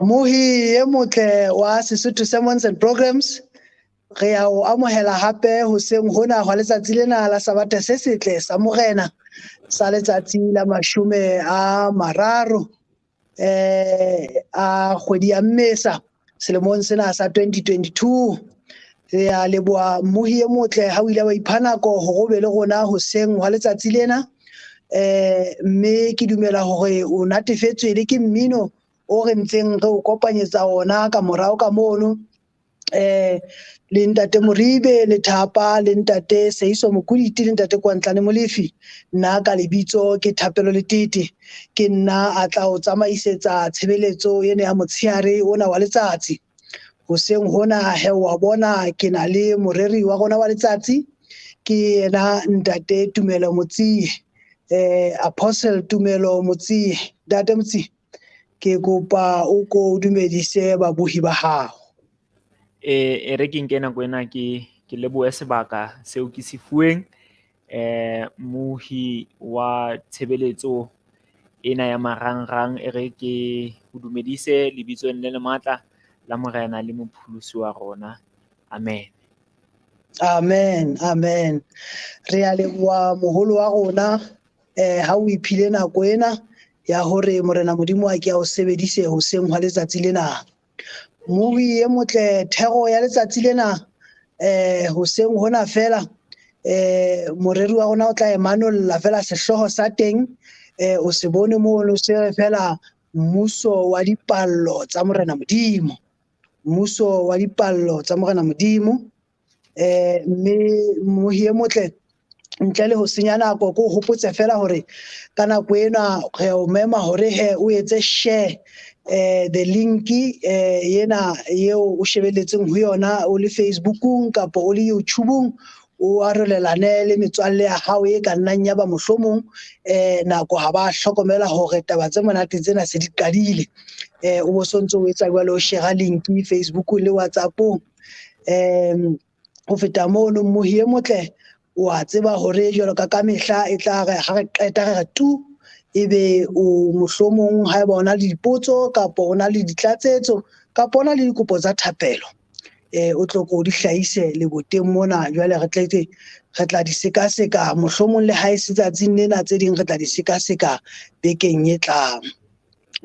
Mohi e motle wa Sesotho Sermons and Programs re a o amohela hape hoseng hona hwa letsatsi lena la Sabata se setle sa Morena sa letsatsi la 30 a kgwedi ya Mmesa selemong sena sa 2022. Re a leboha mohi e motle ha o ile wa ipha nako ho be le rona hoseng hwa letsatsi lena. Mme ke dumela hore o natefetswe le ke mmino o re ntseng re o kopanyetsa ona ka morao ka mono le Ntate Moribe le Thapa le Ntate Seiso Mokuditi le Ntate Kwantlane Molefi. Nna ka lebitso ke Thapelo Letete, ke nna a tla o tsamaisetsa tshebeletso ena ya motsheare ona wa letsatsi. Hoseng hona he wa bona ke na le moreri wa rona wa letsatsi ke yena Ntate Tumelo Motsie, Apostle Tumelo Motsie. Ntate Motsie, ke kopa o ko dumedise babuhi ba hao. Re ke nke nako ena ke lebohe sebaka seo ke se fuweng mohi wa tshebeletso ena ya marangrang re ke ho dumedise lebitsong le matla la Morena le mopholosi wa rona. Amen. Amen, amen. Re a leboha moholo wa rona ha o iphile nako ena ya hore Morena Modimo a ke a o sebedise hoseng hwa letsatsi lena. Mohi e motle, thero ya letsatsi lena hoseng hona fela moreri wa rona o tla emanolla fela sehloho sa teng. O se bone mono se re fela mmuso wa dipallo tsa Morena Modimo, mmuso wa dipallo tsa Morena Modimo. Mme mohi e motle, ntle le ho senya nako ko hopotse fela hore ka nako ena re o mema hore he o etse share the link yena yeo o shebelletseng ho yona o le Facebookung kapa o le YouTubeung, o arolelane le metswalle ya hao e ka nnang ya ba mohlomong nako ha ba hlokomela hore taba tse monate tsena se di qadile. O bo sontso o etsa jwalo, o share link Facebook le WhatsApp-ong. Ho feta mono mohi e motle, wa tseba hore jwalo ka mehla e tla re ha re qeta re tu ebe o mohlomong ha eba ona le dipotso kapa ona le ditlatsetso kapa ona le dikopo tsa thapelo, o tloko di hlahise le boteng mona. Jwale re tla di seka-seka mohlomong le ha e se tsatsing lena, tse ding re tla di seka-seka bekeng e tlang.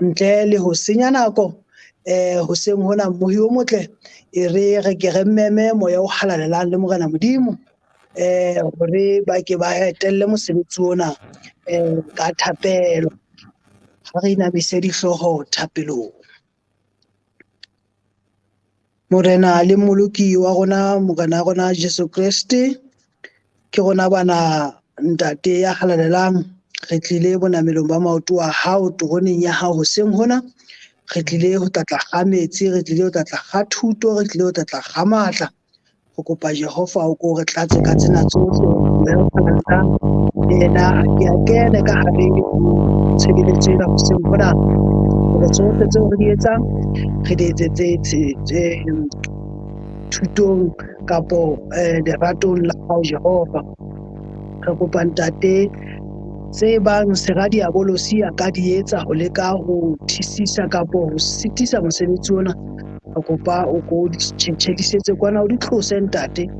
Ntle le ho senya nako hoseng hona mohi o motle re ke re mmeme moya o halalelang le Morena Modimo hore ba ke ba etelle mosebetsi ona ka thapelo. Ha re inamise dihlooho thapelong. Morena le mmoloki wa rona, Morena wa rona Jesu Kriste, ke rona bana ntate ya halalelang, re tlile bonamelong ba maoto a hao toroneng ya hao hoseng hona. Re tlile ho tlatla ga metsi, re tlile ho tlatla ga thuto, re tlile ho tlatla ga matla. Ho kopa Jehova o ko re tlatse ka tsena tsohle yena a ke a kene ka hare tshebeletso ena hoseng hona. Hore tsohle tseo re di etsang re di etsetse thutong kapo leratong la hao Jehova. Re kopa ntate tse bang seradia bolosi a ka di etsa ho leka ho thisisa kapo ho sitisa mosebetsi ona, re kopa o ko di tjhetjhelisetse kwana o di tlose ntate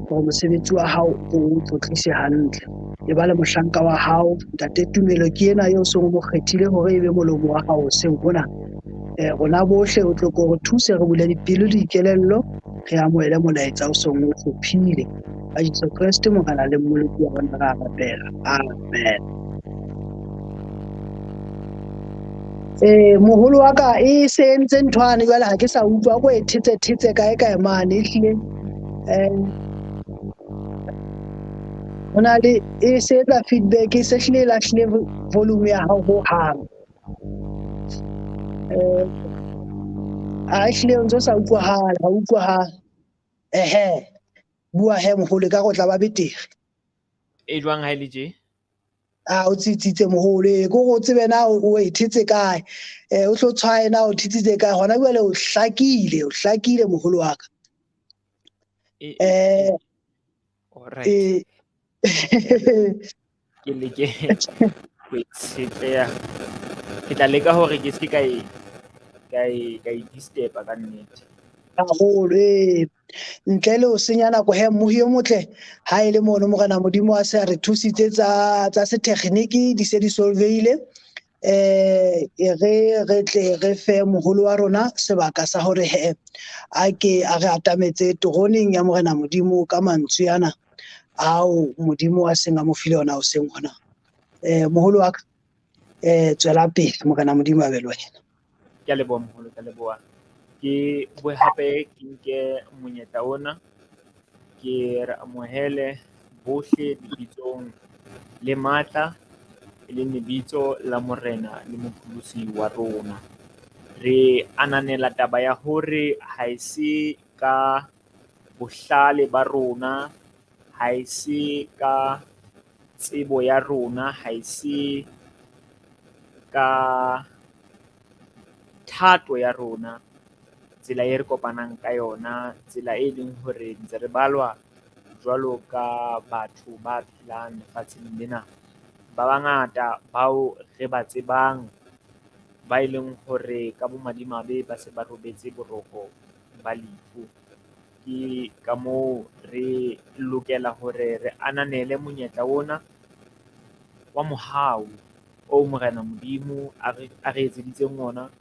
hore mosebetsi wa hao o tlotlise hantle. E ba le mohlanka wa hao Ntate Tumelo ke ena eo seng mo kgethile hore ebe molomo wa hao hoseng hona. Rona bohle o tloko re thuse, re bule dipelo le dikelello, re amohele molaetsa o seng o hlophile. Ka Jesu Kriste Morena le mmoloki wa rona ra rapela. Amen. Moholo wa ka e se entse nthwane jwale ha ke sa utlwa ko e thetse kae mane ehlile hona le e se etsa feedback e se hlile lahlile volume ya hao ho hang. A hlile o ntso sa utlwahala, ha utlwahala. Bua he moholo ka go tla ba betere. E jwang ha ile tje? O tsitsitse moholo go go tsebe na o e thetse kae, o tlo tshwae na o thitsitse kae hona jwale o hlakile moholo wa ka. Alright. Ke leke ho tshepeha, ke tla leka hore ke se ka ka e disturb-a ka nnete. haholo ntle le ho senya nako mmohi o motle ha e le mono morena Modimo a se re thusitse tsa setekgeniki di se di solveile re tle re fe moholo wa rona sebaka sa hore a ke a re atametse toroneng ya morena Modimo ka mantswe ana ao Modimo a seng a mo file ona o seng hona moholo wa ka tswela pele morena Modimo a be le wena. Ke a leboha moholo, ke a leboha. Ke boe hape ke nke monyetla ona ke re amohele bohle lebitsong le matla e leng lebitso la morena le mopholosi wa rona. Re ananela taba ya hore ha e se ka bohlale ba rona, ha e se ka tsebo ya rona, ha e se ka thato ya rona tsela e re kopanang ka yona, tsela e leng hore ntse re balwa jwalo ka batho ba phelang lefatsheng lena. Ba bangata bao re ba tsebang ba e leng hore ka bomadimabe ba se ba robetse boroko ba lefu. Ke ka moo re lokela hore re ananele monyetla ona wa mohau o morena Modimo a re etseditseng ona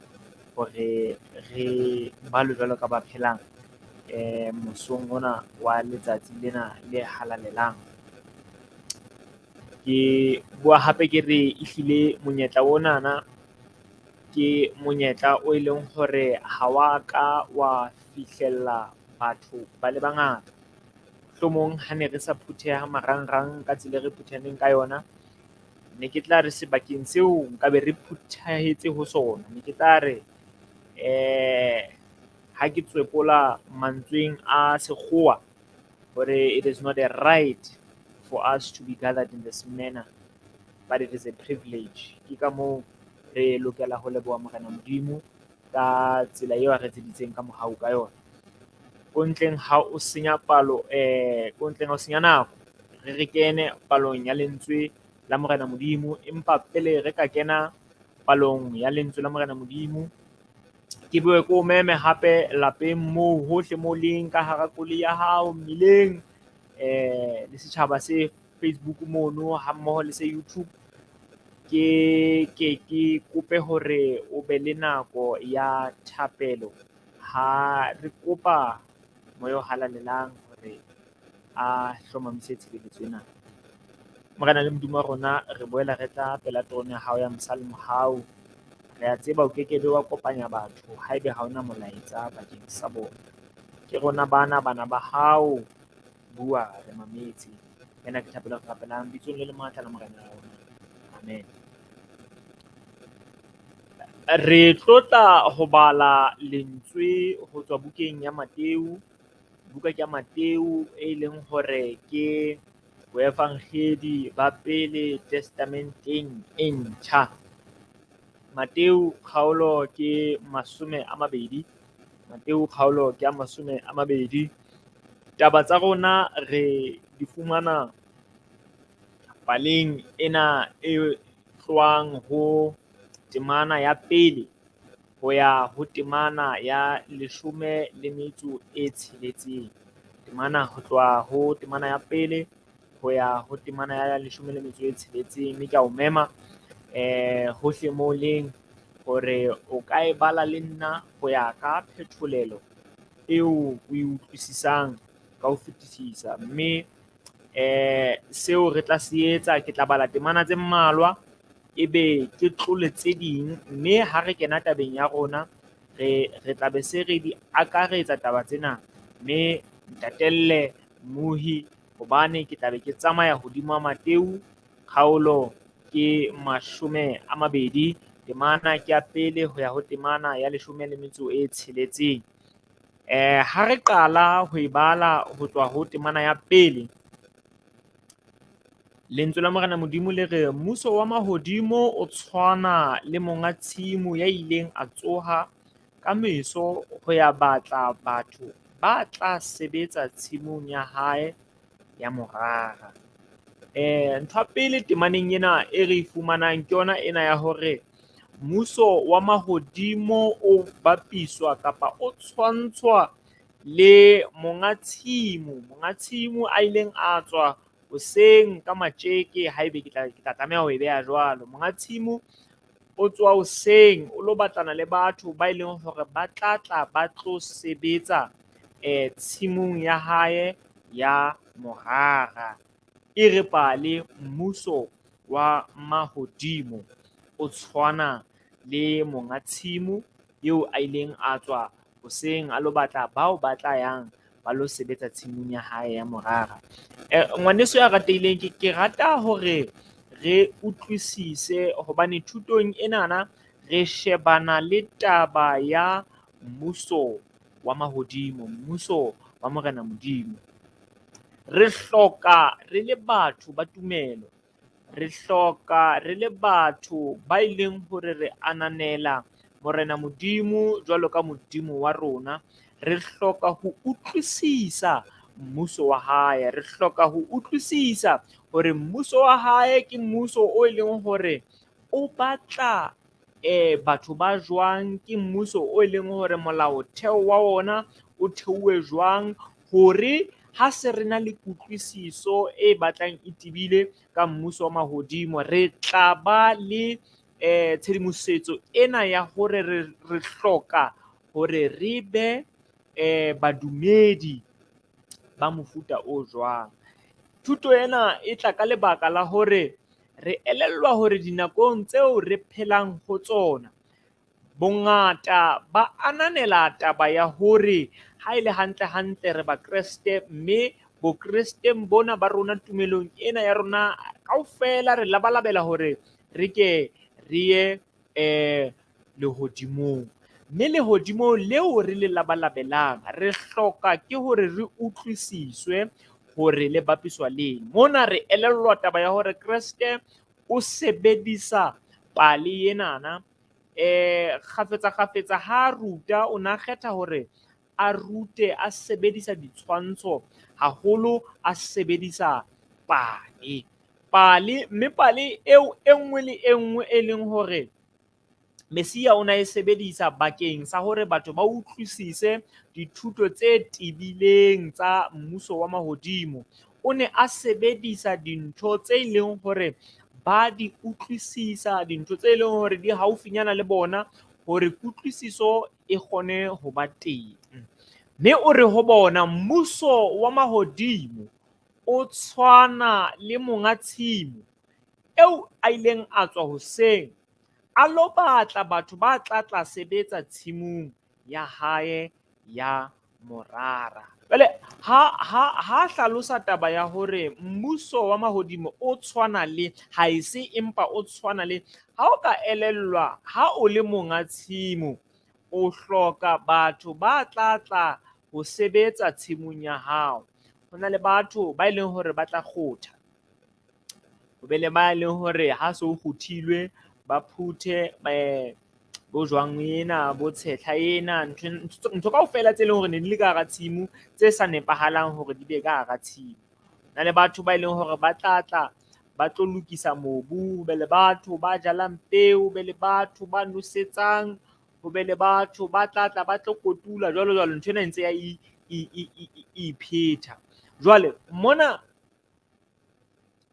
hore re balwe jwalo ka ba phelang mosong ona wa letsatsi lena le halalelang. Ke bua hape ke re ehlile monyetla onana ke monyetla o e leng hore ha wa ka wa fihlella batho ba le bangata. Mohlomong ha ne re sa phutheha marangrang ka tsela e re phuthaneng ka yona, ne ke tla re sebakeng seo nkabe re phuthahetse ho sona. Ne ke tla re ha ke tswepola mantsweng a sekgowa hore it is not a right for us to be gathered in this manner, but it is a privilege. Ke ka moo re lokela ho leboha morena Modimo ka tsela eo a re etseditseng ka mohau ka yona. Ko ntleng ha o senya nako, re kene palong ya lentswe la morena Modimo, empa pele re ka kena palong ya lentswe la morena Modimo, ke bue ko meme hape lapeng moo hohle mo leng ka hara koloi ya hao, mmileng le setjhaba se Facebook mono ha mmoho le se YouTube. Ke kope hore o be le nako ya thapelo. Ha re kopa moya o halalelang hore a hlomamise tshebeletso ena. Morena le Modimo wa rona, re boela re tla pela torono ya hao ya msa le mohau. Re a tseba o kekebe wa kopanya batho haebe ha ona molaetsa bakeng sa bona. Ke rona bana ba hao, bua re mametse. Ena ke thapelo re rapelang bitsong le matla la morena wa rona. Amen. Re tlotla ho bala lentswe ho tswa bukeng ya Mateu. Buka ke ya Mateu e leng hore ke boevangeli ba pele testamenteng e ntjha. Mateu kgaolo ke 20. Mateu kgaolo ke ya 20. Taba tsa rona re di fumana paleng ena e tlohang ho temana ya pele ho ya ho temana ya 16. Temana ho tloha ho temana ya pele ho ya ho temana ya 16. Mme ke a o mema hohle mo leng hore o ka e bala le nna ho ya ka phetolelo eo o e utlwisisang ka ho fetisisa. Mme seo re tla se etsa, ke tla bala temana tse mmalwa ebe ke tlole tse ding, mme ha re kena tabeng ya rona re tla be se re di akaretsa taba tsena, mme ntatelle Muhi hobane ke tla be ke tsamaya hodima Mateu kgaolo ke 20. Temana ke ya pele ho ya ho temana ya 16. Ha re qala ho e bala ho tswa ho temana ya pele, lentswe la morena Modimo le re mmuso wa mahodimo o tshwana le monga tshimo ya ileng a tsoha ka meso ho ya batla batho ba tla sebetsa tshimong ya hae ya morara. Ntho ya pele temaneng ena e re fumanang ke yona ena ya hore mmuso wa mahodimo o bapiswa kapa o tshwantshwa le monga tshimo a ileng a tswa hoseng ka matjeke. Haebe ke tla tlameha ho e beha jwalo, monga tshimo o tswa hoseng o lo batlana le batho ba ileng hore ba tlatla ba tlo sebetsa tshimong ya hae ya morara. E re pale mmuso wa mahodimo o tshwana le monga tshimo eo a ileng a tswa hoseng a lo batla bao ba tla yang ba lo sebetsa tshimong ya hae ya morara. Ngwaneso ya ratehileng, ke rata hore re utlwisise hobane thutong enana re shebana le taba ya mmuso wa mahodimo, mmuso wa morena Modimo. Re hloka re le batho ba tumelo, re hloka re le batho ba ileng hore re ananela morena Modimo jwalo ka Modimo wa rona. Re hloka ho utlwisisa mmuso wa hae, re hloka ho utlwisisa hore mmuso wa hae ke mmuso o leng hore o batla batho ba jwang, ke mmuso o leng hore molaotheo wa ona o theuwe jwang, hore ha se re na le kutlwisiso e batlang e tibile ka mmuso wa mahodimo, re tla ba le tshedimosetso ena ya hore re hloka hore re be badumedi ba mofuta o jwang. Thuto ena e tla ka lebaka la hore re elellwa hore dinakong tseo re phelang ho tsona, bongata ba ananela taba ya hore ha ele hantle re ba Kreste, mme bokresteng bona ba rona, tumelong ena ya rona kaofela re labalabela hore re ke re ye lehodimong. Mme lehodimo leo re le labalabelang re hloka ke hore re utlwisiswe hore le bapiswa leng. Mona re elellwa taba ya hore Kreste o sebedisa pale enana kgafetsa ha ruta, o na kgetha hore a rute a sebedisa ditshwantsho, haholo a sebedisa pale, mme pale eo e nngwe le e nngwe e leng hore Mesia o na e sebedisa bakeng sa hore batho ba utlwisise dithuto tse tibileng tsa mmuso wa mahodimo. O ne a sebedisa dintho tse leng hore ba di utlwisisa, dintho tse leng hore di haufinyana le bona, hore kutlwisiso e kgone ho ba teng. Mme o re ho bona mmuso wa mahodimo o tshwana le monga tshimo eo a ileng a tswa hoseng a lo batla batho ba tla sebetsa tshimong ya hae ya morara. Jwale ha hlalosa taba ya hore mmuso wa mahodimo o tshwana le, ha e se empa o tshwana le, ha o ka elellwa ha o le monga tshimo o hloka batho ba tla ho sebetsa tshimong ya hao. Ho na le batho ba ileng hore ba tla kgotha, ho be le ba leng hore ha se o kgothilwe ba phuthe bo jwang ena, bo tshehla ena, ntho kaofela tse leng hore ne di le ka hara tshimo tse sa nepahalang hore di be ka hara tshimo. Na le batho ba ileng hore ba tla ba tlo lokisa mobu, ho be le batho ba jalang peo, ho be le batho ba nosetsang, ho be le batho ba tla ba tlo kotula, jwalo jwalo. Ntho ena ntse ya iphetha. Jwale mona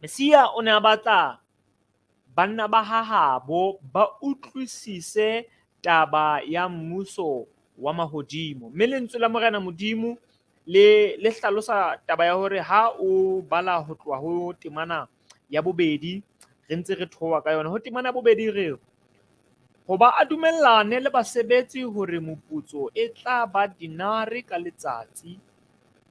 Mesia o ne a batla banna ba hahabo ba utlwisise taba ya mmuso wa mahodimo. Mme lentswe la morena Modimo le hlalosa taba ya hore ha o bala ho tloha ho temana ya bobedi, re ntse re thowa ka yona. Ho temana ya bobedi re hoba a dumellane le basebetsi hore moputso e tla ba dinare ka letsatsi,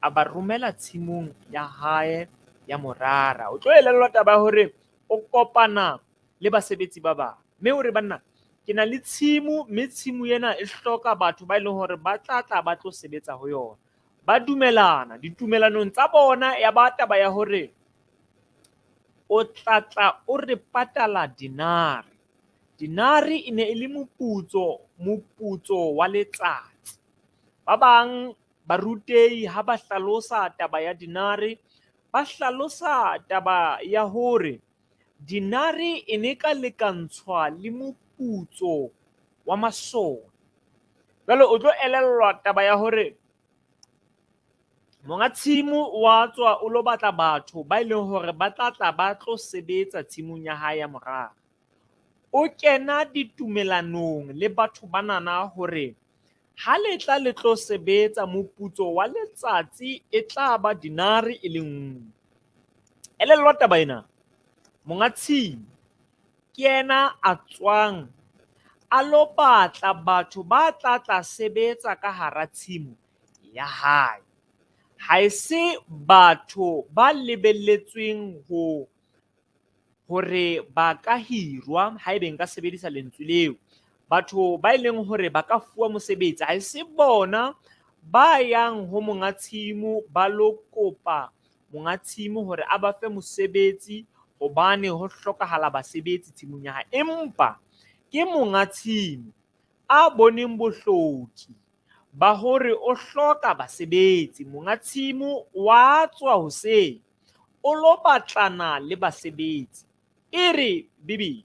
a ba romela tshimong ya hae ya morara. O tlo elellwa taba ya hore o kopana le basebetsi ba bang, mme hore banna ke na le tshimo, mme tshimo ena e hloka batho ba ileng hore ba tla ba tlo sebetsa ho yona. Ba dumelana ditumelanong tsa bona, ya ba taba ya hore o tla o re patala dinare. Dinare e ne e le moputso wa letsatsi. Ba bang barutehi ha ba hlalosa taba ya dinare, ba hlalosa taba ya hore dinare e ne ka lekantshwa le moputso wa masole. Jwale o tlo elellwa taba ya hore monga tshimo wa tswa o lo batla batho ba ileng hore ba tla ba tlo sebetsa tshimong ya hae ya morara. O kena ditumelanong le batho banana hore ha le tla le tlo sebetsa moputso wa letsatsi e tla ba dinari e le nngwe. Elellwa taba ena, monga tshimo ke yena a tswang a lo batla batho ba tla sebetsa ka hara tshimo ya hae. Ha e se batho ba lebelletsweng hore ba ka hirwa, haebe nka sebedisa lentswe leo. Batho ba ileng hore ba ka fuwa mosebetsi, ha e se bona ba yang ho monga tshimo ba lo kopa monga tshimo hore a ba fe mosebetsi hobane ho hlokahala basebetsi tshimong ya hae. Empa ke monga tshimo a boneng bohloki ba hore o hloka basebetsi. Monga tshimo wa tswa hoseng o lo batlana le basebetsi. E re Bibele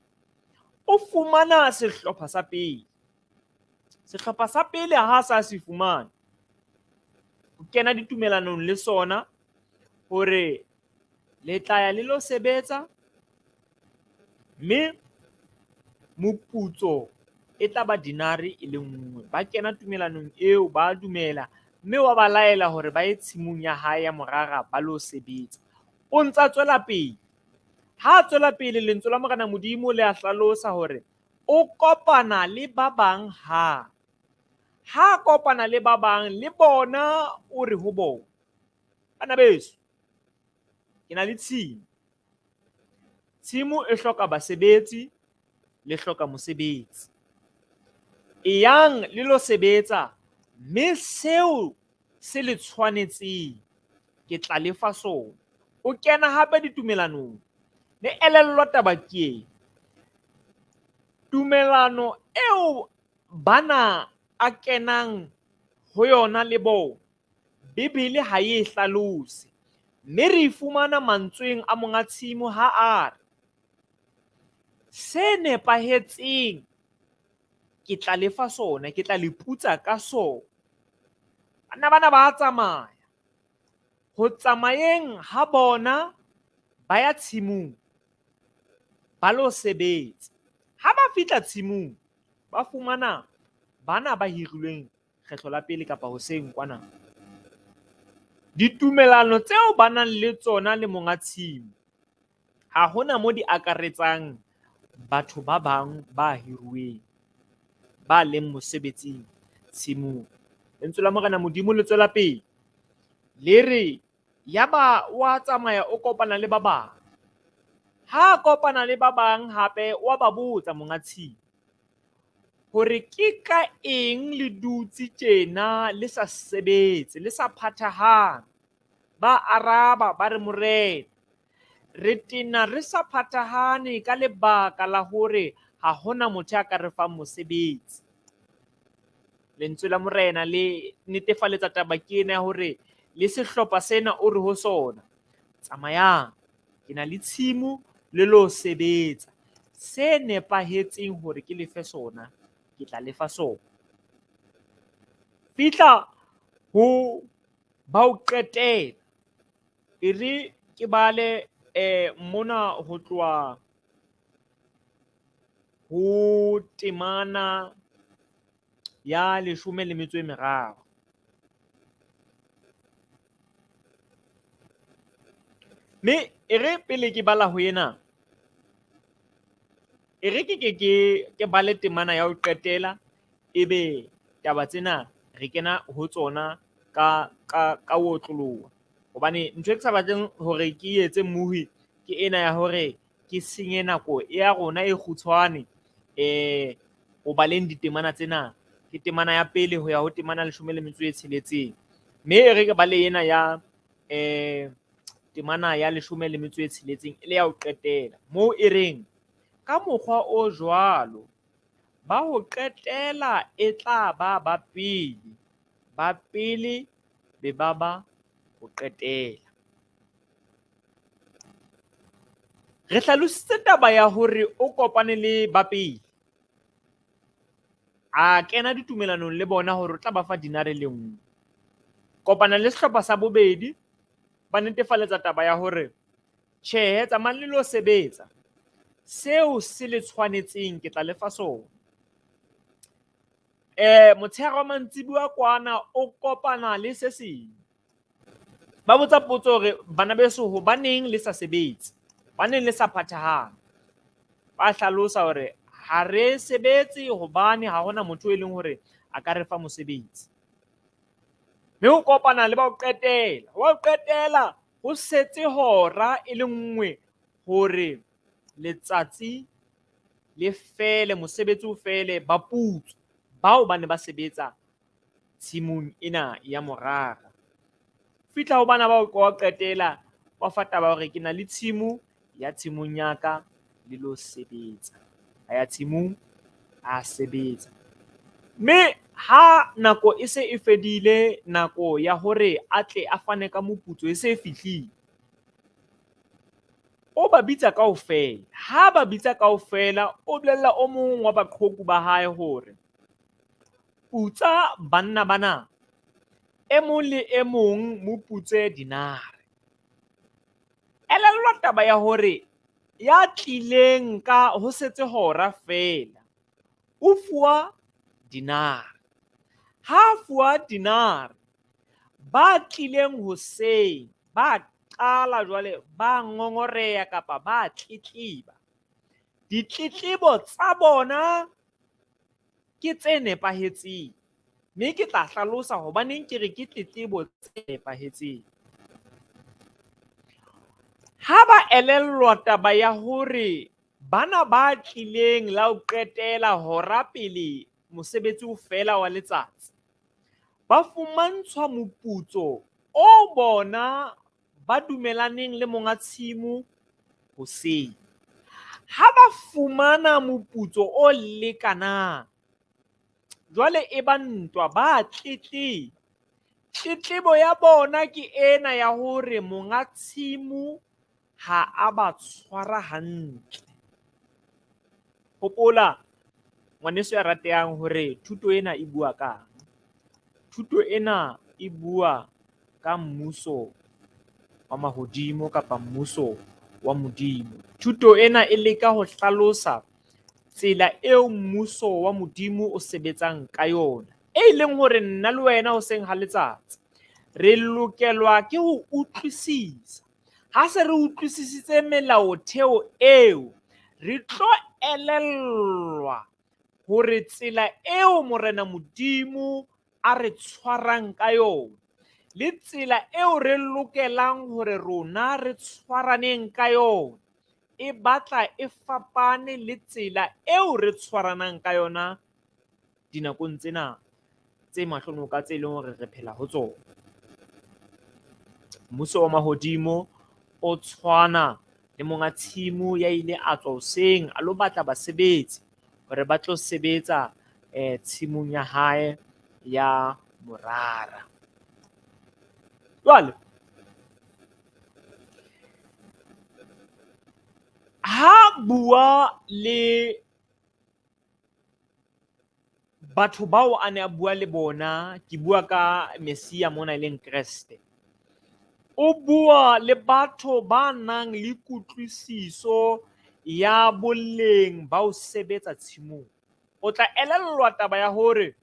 o fumana sehlopha sa pele. Sehlopha sa pele ha sa se fumana, o kena ditumelanong le sona hore le tla ya le lo sebetsa, mme moputso e tla ba dinari e le nngwe. Ba kena tumelanong eo, ba dumela, mme wa ba laela hore ba ye tshimong ya hae ya morara ba lo sebetsa. O ntsa tswela pele. Ha tswela pele, lentswe la Morena Modimo le a hlalosa hore o kopana le ba bang ha kopana le ba bang, le bona o re ho bona, bana beso, ke na le tshimo. Tshimo e hloka basebetsi, le hloka mosebetsi. E yang le lo sebetsa, mme seo se le tshwanetseng ke tla lefa sona. O kena hape ditumelanong. Le elellwa taba ke tumelano eo bana a kenang ho yona le bona, Bibele ha e hlalose, mme re fumana mantsweng a monga tshimo ha a re, se nepahetseng ke tla lefa sona, ke tla le putsa ka sona. Bana ba tsamaya. Ho tsamayeng ha bona ba ya tshimong ba lo sebetsa. Ha ba fihla tshimong, ba fumana bana ba hirilweng kgetlo la pele kapa hoseng kwana. Ditumelano tseo ba nang le tsona le monga tshimo, ha hona mo di akaretsang batho ba bang ba hiruweng, ba leng mosebetsing tshimong. Lentswe la Morena Modimo le tswela pele le re, yaba wa tsamaya o kopana le ba bang. Ha kopana le ba bang hape, wa ba botsa monga tshimo hore ke ka eng le dutse tjena le sa sebetse, le sa phathahang. Ba araba ba re, morena, re tena re sa phathahane ka lebaka la hore ha hona motho a ka re fang mosebetsi. Lentswe la Morena le netefaletsa taba ke ena ya hore le sehlopha sena o re ho sona, tsamayang, ke na le tshimo le lo sebetsa. Se nepahetseng hore ke lefe sona, ke tla lefa sona. Fihla ho ba o qetela. E re ke bale mona ho tloha ho temana ya 13. Mme e re pele ke bala ho ena, e re ke bale temana ya ho qetela, ebe taba tsena re kena ho tsona ka otloloha. Hobane ntho e ke sa batleng hore ke etse mmuhi ke ena ya hore ke senye nako ya rona e kgutshwane ho baleng ditemana tsena. Ke temana ya pele ho ya ho temana 16. Mme e re ke bale ena ya temana ya 16 e le ya ho qetela, moo e reng, ka mokgwa o jwalo ba ho qetela e tla ba pele be ba ho qetela. Re hlalositse taba ya hore o kopane le ba pele. a kena ditumelanong le bona hore o tla ba fa dinare le nngwe. Kopana le sehlopha sa bobedi, ba netefaletsa taba ya hore tjhe, tsamayang le lo sebetsa, seo se le tshwanetseng ke tla lefa sona. Motshehare wa mantsibuya kwana o kopana le se seng. Ba botsa potso hore bana beso hobaneng le sa sebetse, hobaneng le sa phathahang. Ba hlalosa hore ha re sebetse hobane ha hona motho e leng hore a ka re fa mosebetsi. Mme ho kopana le ba o qetela ho setse hora e le nngwe hore letsatsi le fele, mosebetsi o fele, ba putswa bao ba ne ba sebetsa tshimong ena ya morara. Fihla ho bana ba o qetela, ba fa taba hore ke na le tshimo ya tshimong ya ka le lo sebetsa. A ya tshimong a sebetsa. Mme ha nako e se e fedile, nako ya hore a tle a fane ka moputso e se e fihlile, o ba bitsa kaofela. Ha ba bitsa kaofela, o bolella o mong wa baqhoku ba hae hore putsa banna bana, e mong le e mong mo putse dinare. Elellwa taba ya hore ya tlileng ka ho setse hora fela, o fuwa dinare. Ha fuwa dinare, ba tlileng hoseng, ba qala jwale ba ngongoreha kapa ba tletleba. Ditletlebo tsa bona ke tse nepahetseng, mme ke tla hlalosa hobaneng ke re ke tletlebo tse nepahetseng. Ha ba elellwa taba ya hore bana ba tlileng la ho qetela hora pele mosebetsi o fela wa letsatsi, ba fumantshwa moputso o bona ba dumelaneng le monga tshimo hoseng. Ha ba fumana moputso o lekanang, jwale e ba ntwa, ba tletleba. Tletlebo ya bona ke ena ya hore monga tshimo ha a ba tshwara hantle. Hopola ngwaneso ya ratehang hore thuto ena e bua kang? Thuto ena e bua ka mmuso wa mahodimo kapa mmuso wa Modimo. Thuto ena e leka ho hlalosa tsela eo mmuso wa Modimo o sebetsang ka yona, e leng hore nna le wena hoseng ha letsatsi re lokelwa ke ho utlwisisa. Ha se re utlwisisitse melaotheo eo, re tlo elellwa hore tsela eo Morena Modimo a re tshwarang ka yona le tsela eo re lokelang hore rona re tshwaraneng ka yona e batla e fapane le tsela eo re tshwaranang ka yona dinakong tsena tse mahlomoka tse leng hore re phela ho tsona. Mmuso wa mahodimo o tshwana le monga tshimo ya ile a tswa hoseng a lo batla basebetsi hore ba tlo sebetsa tshimong ya hae ya morara. Jwale ha bua le batho bao a ne a bua le bona, ke bua ka Mesia mona e leng Kreste. O bua le batho ba nang le kutlwisiso ya boleng ba ho sebetsa tshimong. O tla elellwa taba ya hore